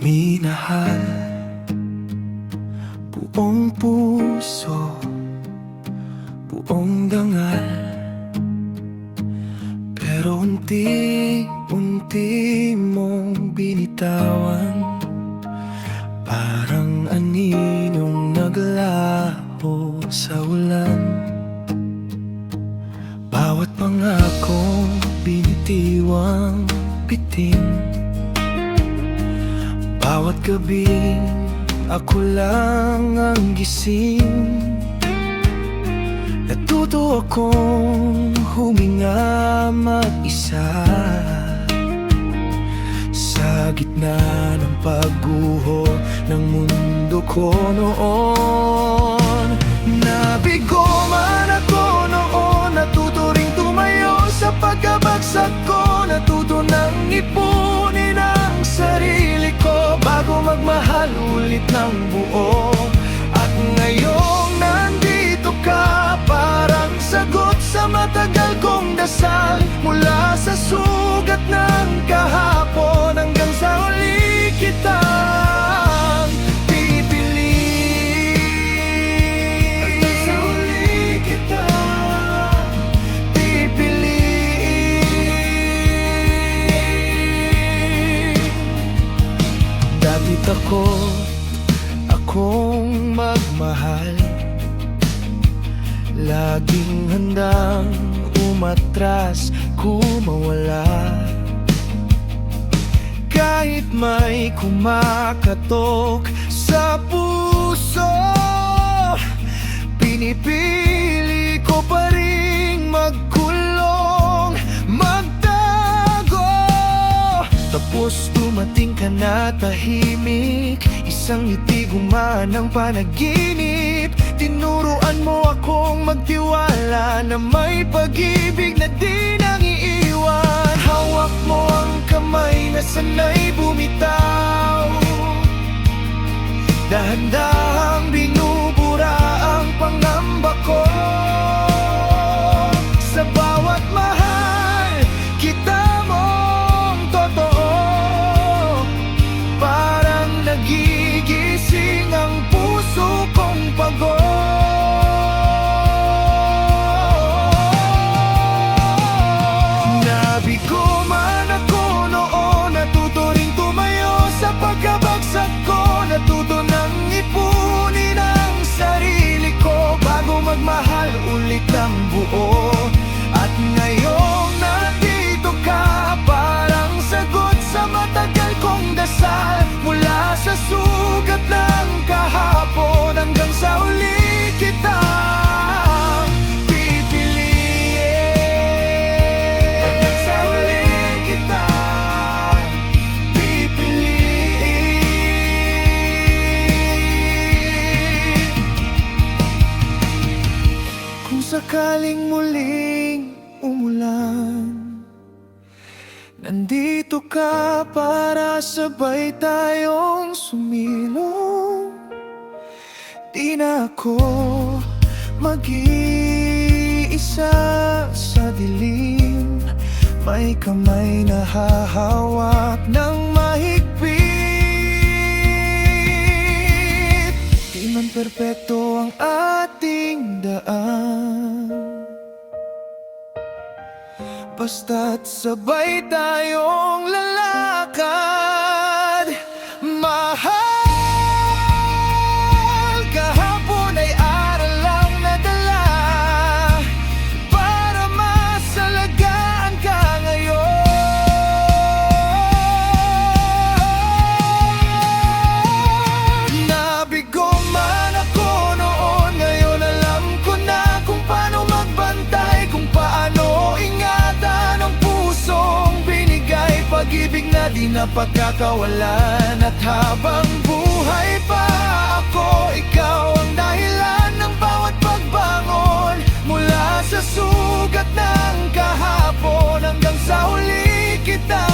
minahal, buong puso, buong dangal. Pero unti-unti mong binitawan, parang aninong naglaho sa ulan. Bawat pangakong binitiwang bitin, bawat gabing ako lang ang gising. Natuto akong huminga mag-isa sa gitna ng pagguho ng mundo ko noon. Nabigo man ako noon, natuto ring tumayo sa pagkabagsak ko. Natuto nang ipunin ang sarili ko bago magmahal ulit ng buo. At ngayong nandito ka, parang sagot sa matagal kong dasal. Mula sa sugat ng kahapon hanggang sa huli kitang pipiliin. Hanggang sa huli kitang pipiliin. Dati akong magmahal, laging handang umatras kung mawala. Kahit may kumakatok sa puso, pinipili ko pa ring magkulong, magtago. Tapos dumating ka na tahimik, isang ngiti gumanang panaginip. Tinuruan mo akong magtiwala na may pag-ibig na di nang iiwan. Hawak mo ang kamay na sanay bumitaw, dahan-dahang binubura ang pangamba ko. Sa bawat mahal kita mong totoo, parang nagigising ang puso kong pagod. Nabigo man ako noon, natuto ring tumayo sa pagkabagsak ko. Natuto nang ipunin ang sarili ko bago magmahal ulit ng buo. At ngayong nandito ka, parang sagot sa matagal kong dasal. Mula sa sugat ng kahapon hanggang sa huli kitang pipiliin. Hanggang sa huli kitang pipiliin. Kung sakaling muling umulan, nandito ka para sabay tayong sumilong. Di na ako mag-iisa sa dilim, may kamay na hahawak ng mahigpit. Di man perpekto ang ating daan, basta't sabay tayong lalakad. Mahal, kahapon ay aral lang nadala para masalagaan ka ngayon. Nabigo man ako noon, ngayon alam ko na kung paano magbantay, kung paano ingatan ang pusong binigay. Pag-ibig na di na pagkakawalan. At habang buhay pa ako, ikaw ang dahilan ng bawat pagbangon. Mula sa sugat ng kahapon hanggang sa huli kita